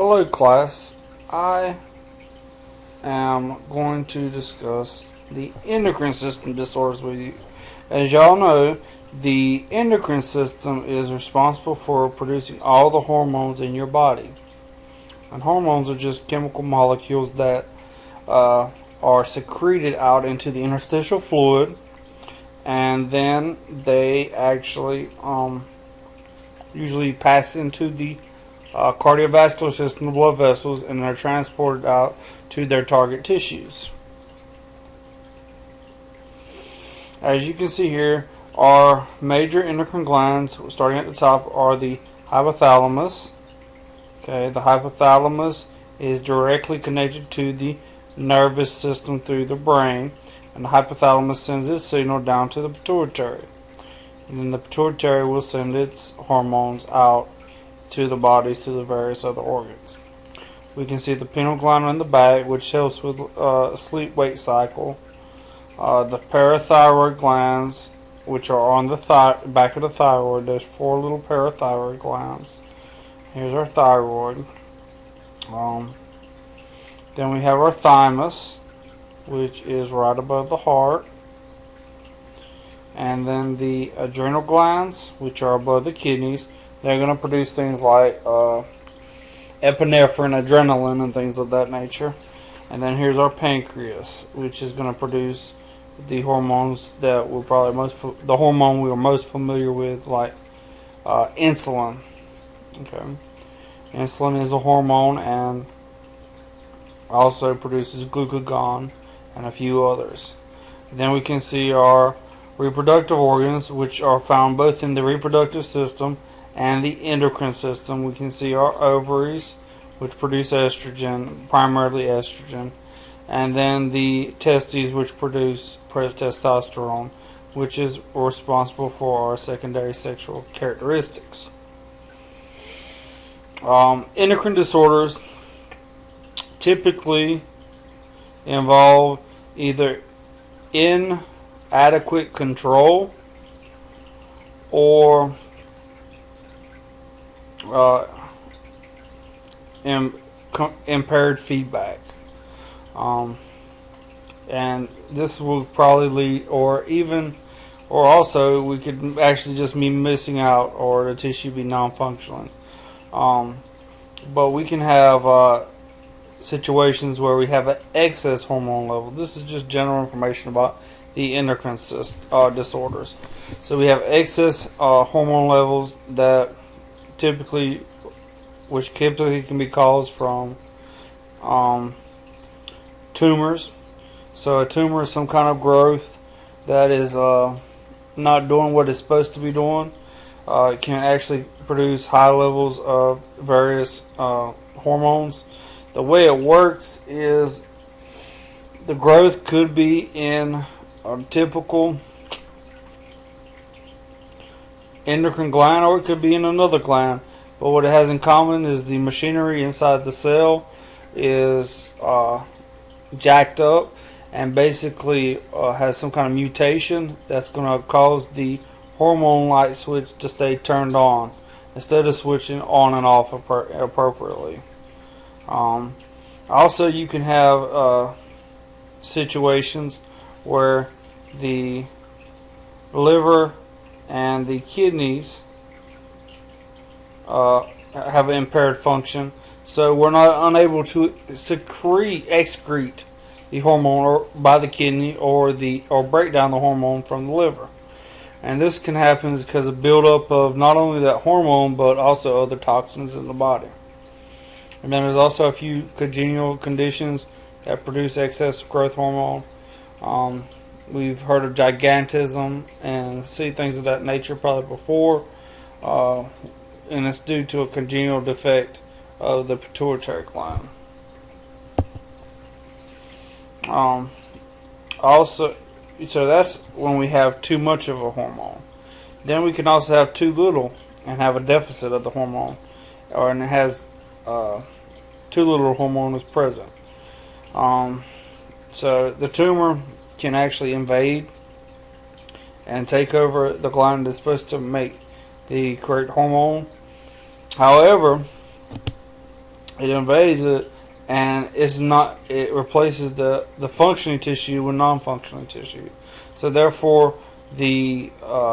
Hello class, I am going to discuss the endocrine system disorders with you. As y'all know, the endocrine system is responsible for producing all the hormones in your body. And hormones are just chemical molecules that are secreted out into the interstitial fluid, and then they actually usually pass into the cardiovascular system, the blood vessels, and they're transported out to their target tissues. As you can see here, our major endocrine glands, starting at the top, are the hypothalamus. Okay, the hypothalamus is directly connected to the nervous system through the brain, and the hypothalamus sends its signal down to the pituitary, and then the pituitary will send its hormones out to the bodies, to the various other organs. We can see the pineal gland in the back, which helps with sleep-wake cycle. The parathyroid glands, which are on the back of the thyroid. There's 4 little parathyroid glands. Here's our thyroid. Then we have our thymus, which is right above the heart. And then the adrenal glands, which are above the kidneys. They're going to produce things like epinephrine, adrenaline, and things of that nature. And then here's our pancreas, which is going to produce the hormones that we're probably the hormone we are most familiar with, like insulin. Okay, insulin is a hormone and also produces glucagon and a few others. And then we can see our reproductive organs, which are found both in the reproductive system and the endocrine system. We can see our ovaries, which produce estrogen, primarily estrogen, and then the testes, which produce testosterone, which is responsible for our secondary sexual characteristics. Endocrine disorders typically involve either inadequate control or impaired feedback, and this will probably lead, or also we could actually just be missing out, or the tissue be non-functioning. But we can have situations where we have an excess hormone level. This is just general information about the endocrine disorders. So we have excess hormone levels that which typically can be caused from tumors. So a tumor is some kind of growth that is not doing what it's supposed to be doing. It can actually produce high levels of various hormones. The way it works is the growth could be in a typical endocrine gland, or it could be in another gland. But what it has in common is the machinery inside the cell is jacked up, and basically has some kind of mutation that's going to cause the hormone light switch to stay turned on instead of switching on and off appropriately. Also, you can have situations where the liver and the kidneys have impaired function, so we're not unable to excrete the hormone or by the kidney, or break down the hormone from the liver. And this can happen because of buildup of not only that hormone but also other toxins in the body. And then there's also a few congenital conditions that produce excess growth hormone. We've heard of gigantism and see things of that nature probably before, and it's due to a congenital defect of the pituitary gland. Also, so that's when we have too much of a hormone. Then we can also have too little and have a deficit of the hormone, and it has too little hormone is present. So the tumor can actually invade and take over the gland that's supposed to make the correct hormone. However, It invades it, and it replaces the functioning tissue with non-functioning tissue. So therefore, the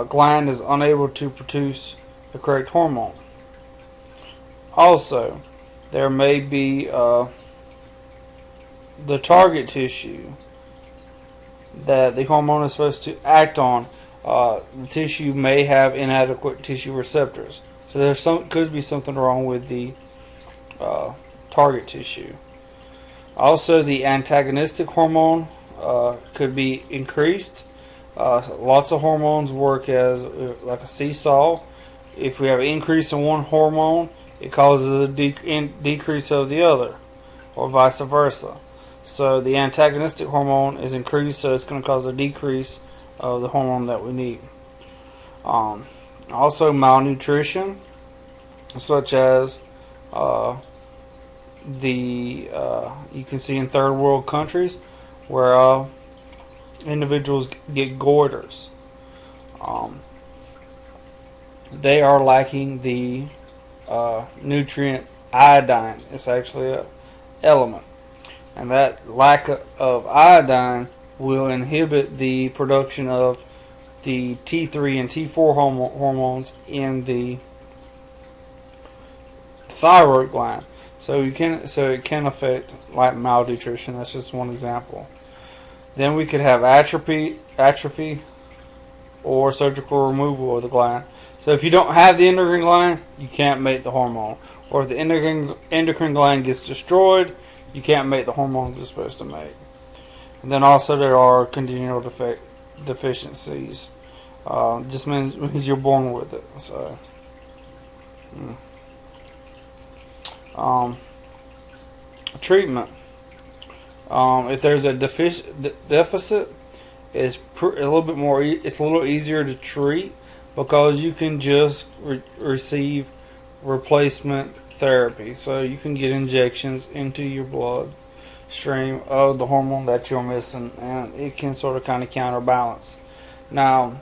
gland is unable to produce the correct hormone. Also, there may be the target tissue that the hormone is supposed to act on. The tissue may have inadequate tissue receptors. So could be something wrong with the target tissue. Also, the antagonistic hormone could be increased. Lots of hormones work as like a seesaw. If we have an increase in one hormone, it causes a decrease of the other, or vice versa. So the antagonistic hormone is increased, so it's going to cause a decrease of the hormone that we need. Also, malnutrition, such as you can see in third world countries where individuals get goiters. They are lacking the nutrient iodine. It's actually an element, and that lack of iodine will inhibit the production of the T3 and T4 hormones in the thyroid gland. So it can affect like malnutrition. That's just one example. Then we could have atrophy or surgical removal of the gland. So if you don't have the endocrine gland, you can't make the hormone. Or if the endocrine gland gets destroyed, you can't make the hormones it's supposed to make. And then also there are congenital deficiencies. Just means you're born with it. So, treatment. If there's a deficit, it's a little bit more. It's a little easier to treat because you can just receive replacement therapy. So you can get injections into your blood stream of the hormone that you're missing, and it can sort of kind of counterbalance. Now,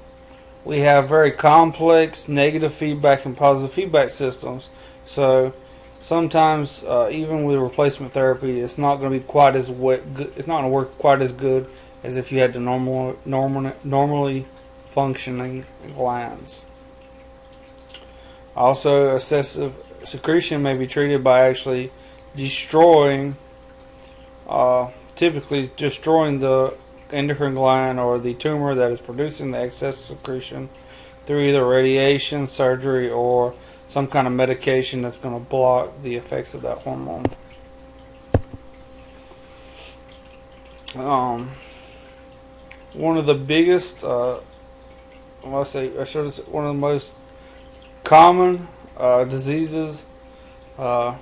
we have very complex negative feedback and positive feedback systems. So sometimes, even with replacement therapy, it's not going to be quite as it's not going to work quite as good as if you had the normally functioning glands. Also, excessive secretion may be treated by actually destroying, typically destroying the endocrine gland or the tumor that is producing the excess secretion through either radiation, surgery, or some kind of medication that's going to block the effects of that hormone. One of the biggest, one of the most common diseases that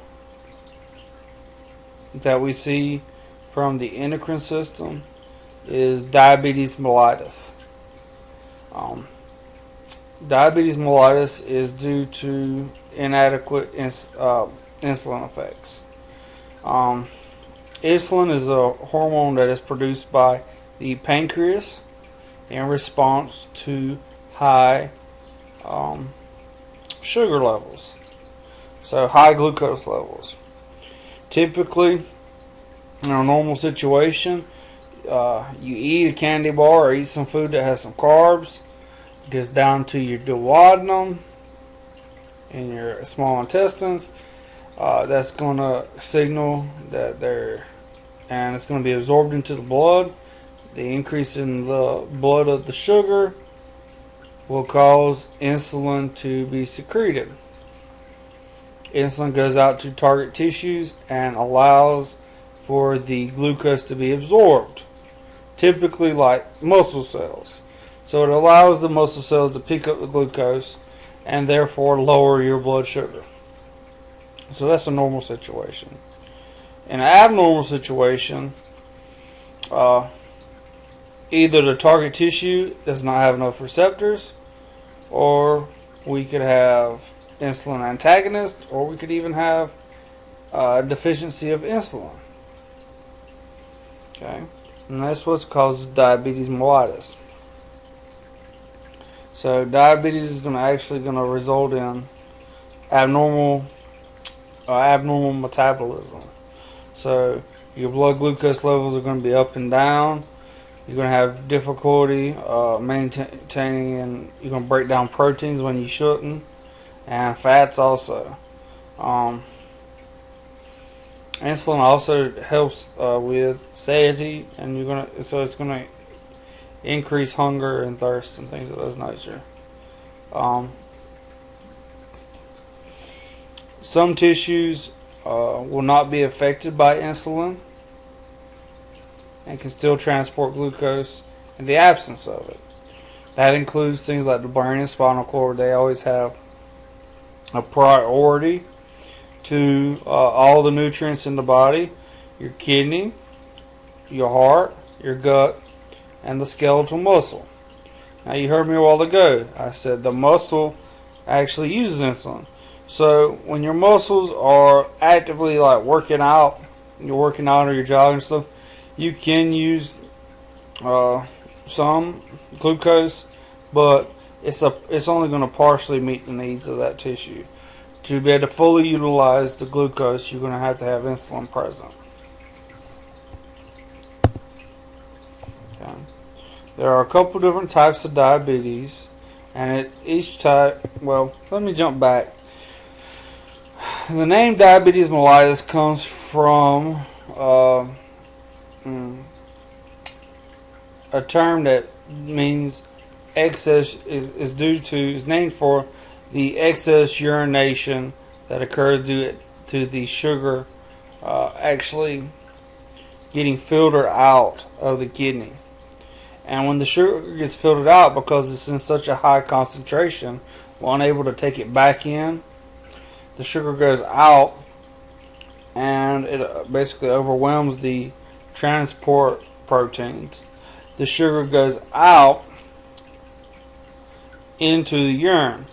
we see from the endocrine system is diabetes mellitus. Diabetes mellitus is due to inadequate insulin effects. Insulin is a hormone that is produced by the pancreas in response to high sugar levels, so high glucose levels. Typically, in a normal situation, you eat a candy bar or eat some food that has some carbs, it gets down to your duodenum in your small intestines. That's going to signal that and it's going to be absorbed into the blood. The increase in the blood of the sugar will cause insulin to be secreted. Insulin goes out to target tissues and allows for the glucose to be absorbed, typically like muscle cells. So it allows the muscle cells to pick up the glucose and therefore lower your blood sugar. So that's a normal situation. In an abnormal situation, either the target tissue does not have enough receptors, or we could have insulin antagonist, or we could even have a deficiency of insulin. Okay, and that's what causes diabetes mellitus. So diabetes is going to result in abnormal abnormal metabolism. So your blood glucose levels are going to be up and down. You're going to have difficulty maintaining, and you're going to break down proteins when you shouldn't, and fats also. Insulin also helps with satiety, and it's going to increase hunger and thirst and things of those nature. Some tissues will not be affected by insulin and can still transport glucose in the absence of it. That includes things like the brain and spinal cord. They always have a priority to all the nutrients in the body: your kidney, your heart, your gut, and the skeletal muscle. Now, you heard me a while ago. I said the muscle actually uses insulin. So when your muscles are actively like working out, you're working out or you're jogging and stuff, you can use some glucose, but it's only going to partially meet the needs of that tissue. To be able to fully utilize the glucose, you're going to have insulin present. Okay. There are a couple different types of diabetes, and each type, well, let me jump back. The name diabetes mellitus comes from a term that means excess is named for the excess urination that occurs due to the sugar actually getting filtered out of the kidney. And when the sugar gets filtered out, because it's in such a high concentration, we're unable to take it back in. The sugar goes out, and it basically overwhelms the transport proteins. The sugar goes out into the urine.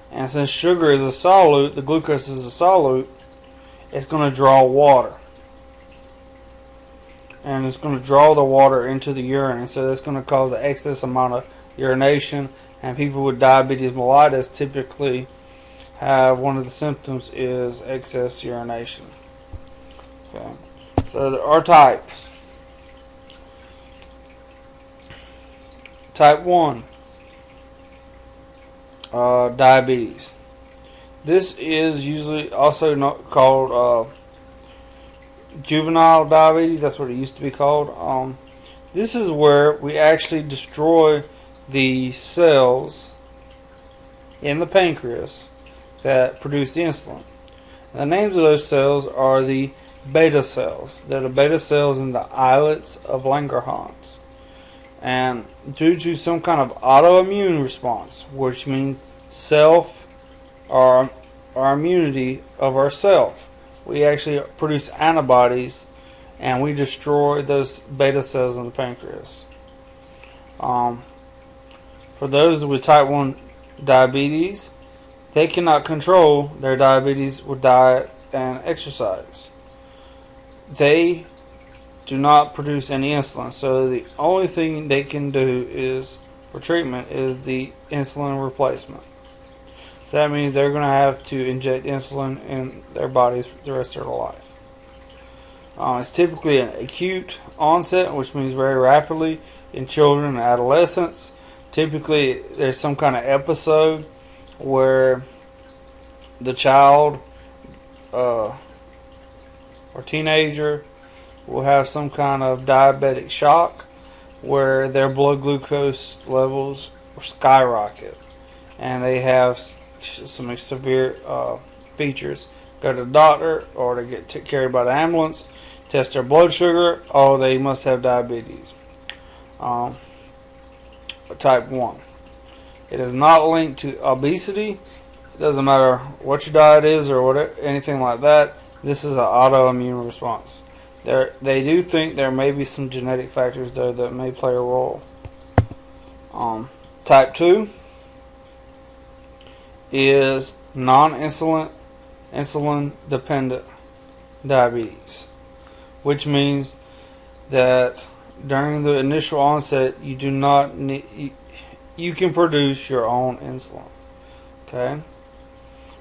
And since sugar is a solute, the glucose is a solute, it's going to draw water. And it's going to draw the water into the urine. And so that's going to cause an excess amount of urination. And people with diabetes mellitus typically have one of the symptoms is excess urination. Okay. So there are types. Type 1. Diabetes. This is usually also not called juvenile diabetes. That's what it used to be called. This is where we actually destroy the cells in the pancreas that produce the insulin. The names of those cells are the beta cells. They're the beta cells in the islets of Langerhans. And due to some kind of autoimmune response, which means our immunity of ourself, we actually produce antibodies and we destroy those beta cells in the pancreas. For those with type 1 diabetes, they cannot control their diabetes with diet and exercise. They do not produce any insulin, so the only thing they can do for treatment is the insulin replacement. So that means they're going to have to inject insulin in their bodies for the rest of their life. It's typically an acute onset, which means very rapidly in children and adolescents. Typically, there's some kind of episode where the child or teenager will have some kind of diabetic shock where their blood glucose levels will skyrocket and they have some severe features. Go to the doctor or they get carried by the ambulance, test their blood sugar. Oh, they must have diabetes. Type 1. It is not linked to obesity. It doesn't matter what your diet is or anything like that. This is an autoimmune response. They do think there may be some genetic factors there that may play a role. Type 2 is non-insulin dependent diabetes, which means that during the initial onset you do not need, you can produce your own insulin. Okay,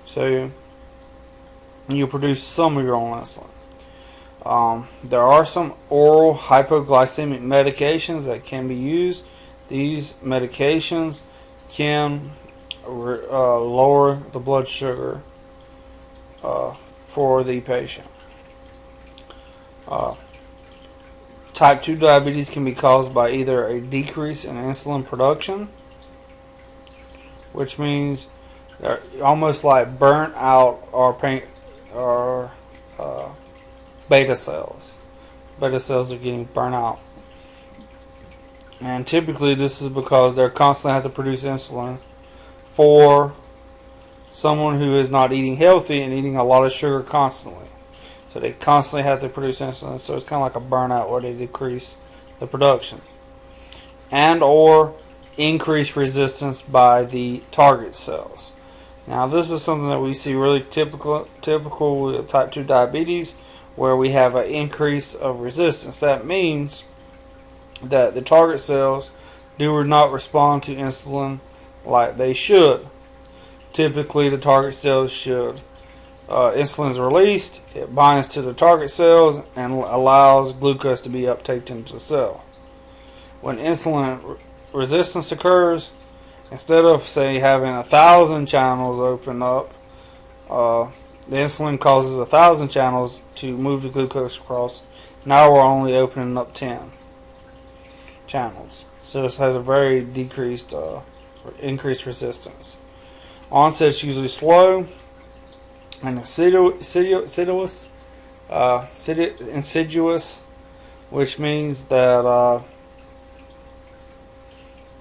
so you produce some of your own insulin. There are some oral hypoglycemic medications that can be used. These medications can lower the blood sugar for the patient. Type 2 diabetes can be caused by either a decrease in insulin production, which means they're almost like burnt out our beta cells. Beta cells are getting burnt out. And typically this is because they're constantly have to produce insulin for someone who is not eating healthy and eating a lot of sugar constantly. So they constantly have to produce insulin. So it's kind of like a burnout where they decrease the production. And or increase resistance by the target cells. Now this is something that we see really typical with type 2 diabetes, where we have an increase of resistance. That means that the target cells do not respond to insulin like they should. Typically the target cells should. Insulin is released, it binds to the target cells and allows glucose to be uptaken into the cell. When insulin resistance occurs, instead of say having 1,000 channels open up, the insulin causes 1,000 channels to move the glucose across. Now we're only opening up 10 channels. So this has a very increased resistance. Onset is usually slow and insidious, which means that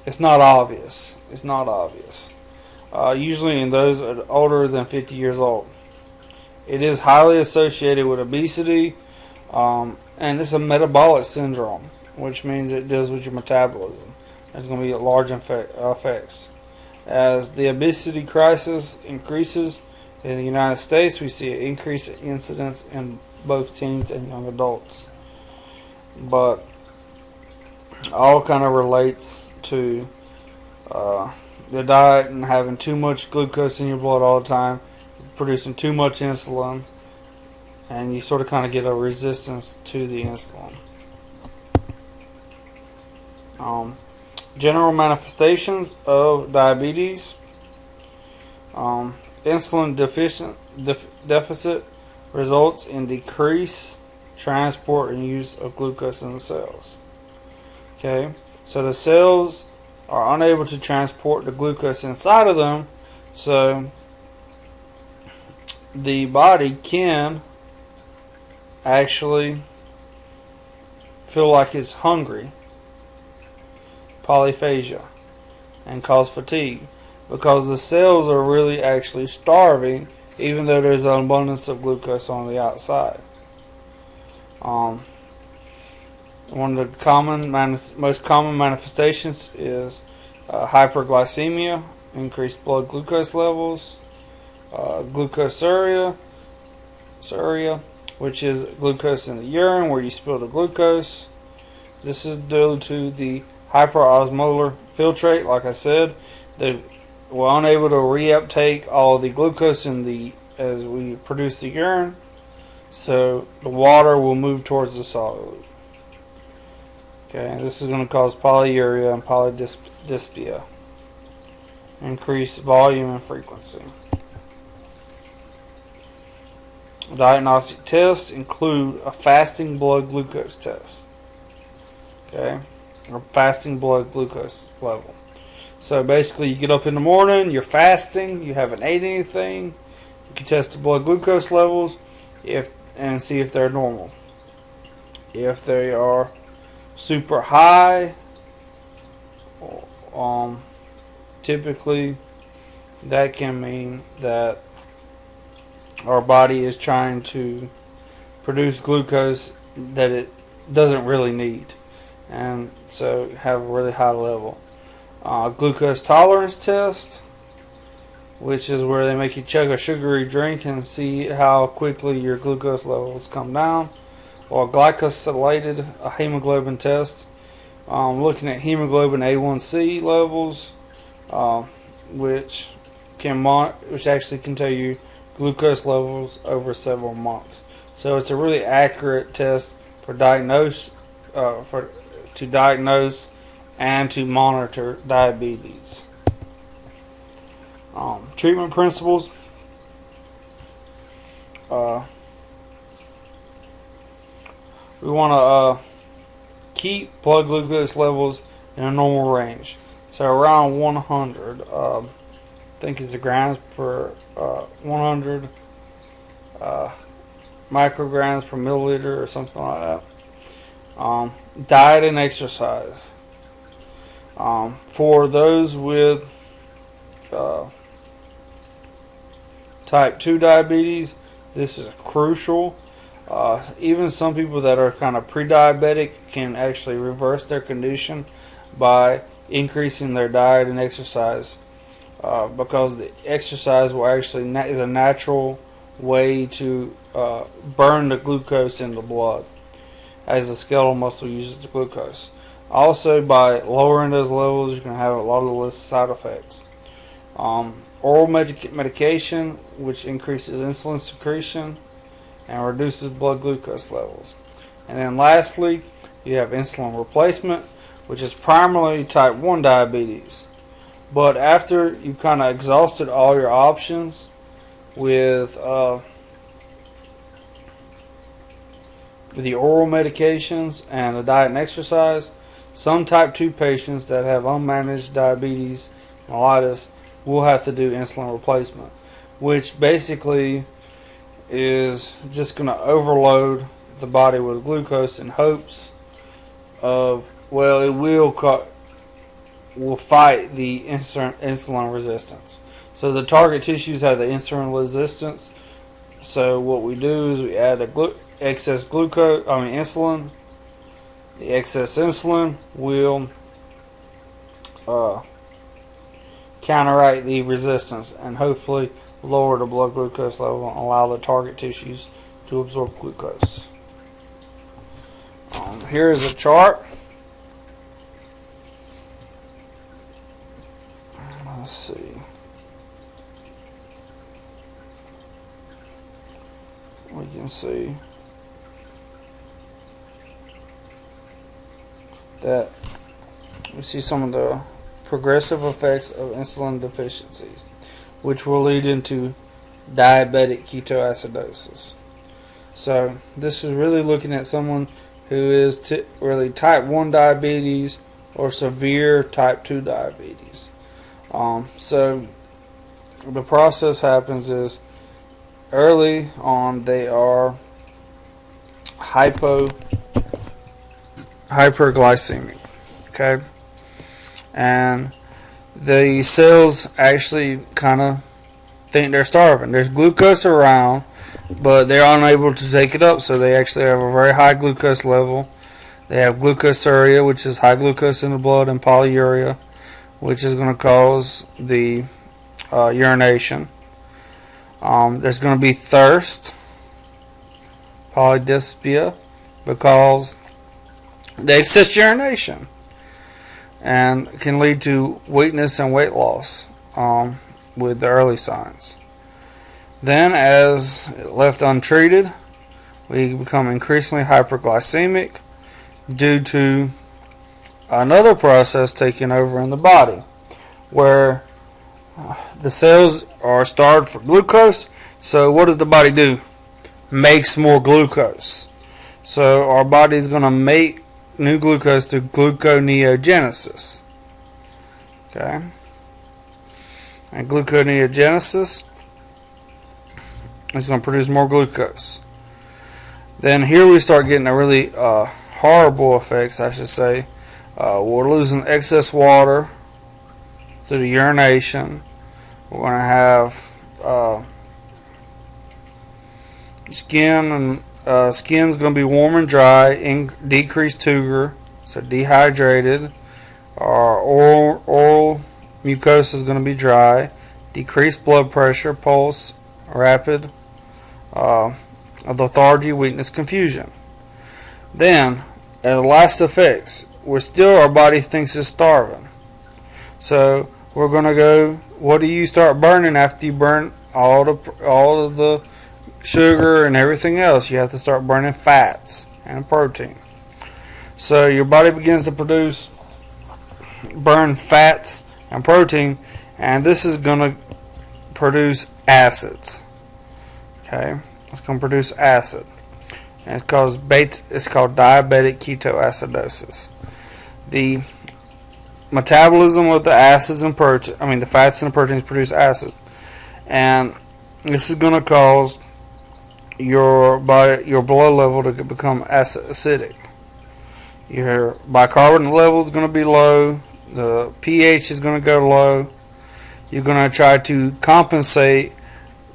it's not obvious. It's not obvious. Usually in those older than 50 years old. It is highly associated with obesity, and it's a metabolic syndrome, which means it deals with your metabolism. There's going to be large effects. As the obesity crisis increases in the United States, we see an increase in incidence in both teens and young adults. But all kind of relates to the diet and having too much glucose in your blood all the time, producing too much insulin, and you sort of kind of get a resistance to the insulin. General manifestations of diabetes: insulin deficit results in decreased transport and use of glucose in the cells. Okay, so the cells are unable to transport the glucose inside of them, so the body can actually feel like it's hungry, polyphagia, and cause fatigue, because the cells are really actually starving, even though there's an abundance of glucose on the outside. One of the most common manifestations is hyperglycemia, increased blood glucose levels, glucosuria, which is glucose in the urine where you spill the glucose. This is due to the hyperosmolar filtrate. Like I said, we're unable to reuptake all the glucose as we produce the urine, so the water will move towards the solute. Okay, this is going to cause polyuria and polydyspepsia. Increase volume and frequency. Diagnostic tests include a fasting blood glucose test. Okay, or fasting blood glucose level. So basically, you get up in the morning, you're fasting, you haven't ate anything. You can test the blood glucose levels and see if they're normal. If they are super high, typically that can mean that our body is trying to produce glucose that it doesn't really need, and so have a really high level. Glucose tolerance test, which is where they make you chug a sugary drink and see how quickly your glucose levels come down. Or glycosylated hemoglobin test, looking at hemoglobin A1C levels, which actually can tell you glucose levels over several months. So it's a really accurate test for to diagnose and to monitor diabetes. Treatment principles. We want to keep blood glucose levels in a normal range. So around 100, I think it's grams per 100 micrograms per milliliter or something like that. Diet and exercise. For those with type 2 diabetes, this is crucial. Even some people that are kind of pre-diabetic can actually reverse their condition by increasing their diet and exercise, because the exercise will actually is a natural way to burn the glucose in the blood, as the skeletal muscle uses the glucose. Also, by lowering those levels, you can have a lot of less side effects. Oral medication, which increases insulin secretion and reduces blood glucose levels. And then lastly, you have insulin replacement, which is primarily type 1 diabetes. But after you've kind of exhausted all your options with the oral medications and the diet and exercise, some type 2 patients that have unmanaged diabetes, mellitus, will have to do insulin replacement, which basically is just going to overload the body with glucose in hopes of, well, it will fight the insulin resistance. So the target tissues have the insulin resistance. So what we do is we add insulin. The excess insulin will counteract the resistance and hopefully lower the blood glucose level and allow the target tissues to absorb glucose. Here is a chart. Let's see. We can see that we see some of the progressive effects of insulin deficiencies, which will lead into diabetic ketoacidosis. So this is really looking at someone who is really type 1 diabetes or severe type 2 diabetes. So the process happens is early on they are hyperglycemic, okay, and the cells actually kind of think they're starving. There's glucose around, but they're unable to take it up, so they actually have a very high glucose level. They have glucosuria, which is high glucose in the blood, and polyuria, which is going to cause the urination. There's going to be thirst, polydyspia, because the excess urination, and can lead to weakness and weight loss with the early signs. Then, as left untreated, we become increasingly hyperglycemic due to another process taking over in the body, where the cells are starved for glucose. So what does the body do? Makes more glucose. So our body is going to make new glucose through gluconeogenesis. Okay. And gluconeogenesis is going to produce more glucose. Then here we start getting a really horrible effects, I should say. We're losing excess water through the urination. We're going to have skin's going to be warm and dry, decreased turgor, so dehydrated. Our oral mucosa is going to be dry, decreased blood pressure, pulse, rapid, lethargy, weakness, confusion. Then, as the last effects, our body thinks it's starving. So we're going to go, what do you start burning after you burn all of the sugar and everything else. You have to start burning fats and protein. So your body begins to burn fats and protein, and this is going to produce acids. Okay, it's going to produce acid, and it's called diabetic ketoacidosis. The metabolism of the acids and the fats and the proteins produce acid, and this is going to cause your blood level to become acidic. Your bicarbonate level is going to be low. The pH is going to go low. You're going to try to compensate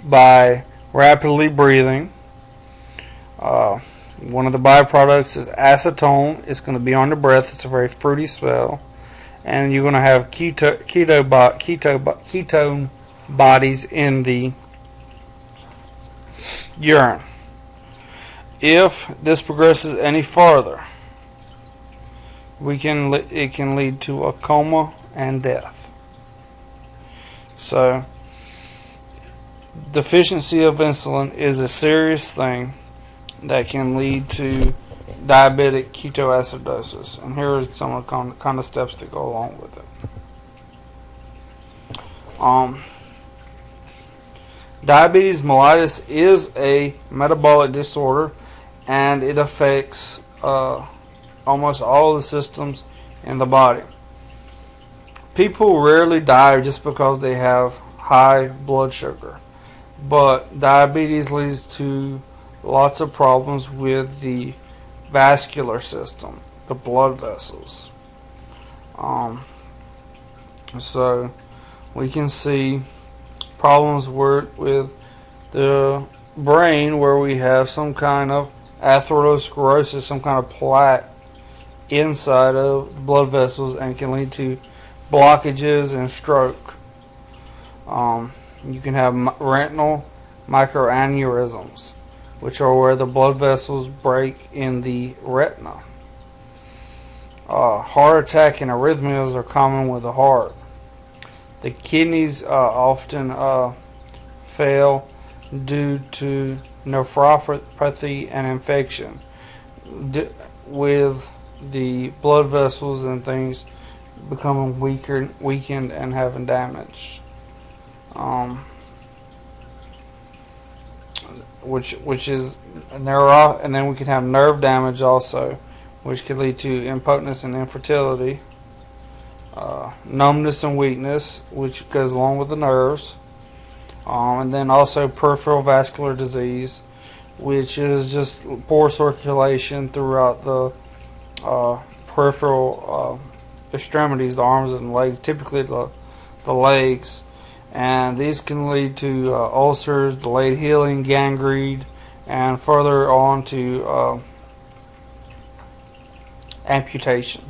by rapidly breathing. One of the byproducts is acetone. It's going to be on the breath. It's a very fruity smell. And you're going to have ketone bodies in the urine. If this progresses any farther, it can lead to a coma and death. So, deficiency of insulin is a serious thing that can lead to diabetic ketoacidosis, and here are some of the kind of steps that go along with it. Diabetes mellitus is a metabolic disorder, and it affects almost all the systems in the body. People rarely die just because they have high blood sugar, but diabetes leads to lots of problems with the vascular system, the blood vessels. So we can see problems with the brain, where we have some kind of atherosclerosis, some kind of plaque inside of the blood vessels, and can lead to blockages and stroke. You can have retinal microaneurysms, which are where the blood vessels break in the retina. Heart attack and arrhythmias are common with the heart. The kidneys often fail due to nephropathy and infection, with the blood vessels and things becoming weakened and having damage. Which is and then we can have nerve damage also, which could lead to impotence and infertility. Numbness and weakness, which goes along with the nerves. And then also peripheral vascular disease, which is just poor circulation throughout the peripheral extremities, the arms and legs, typically the legs. And these can lead to ulcers, delayed healing, gangrene, and further on to amputation.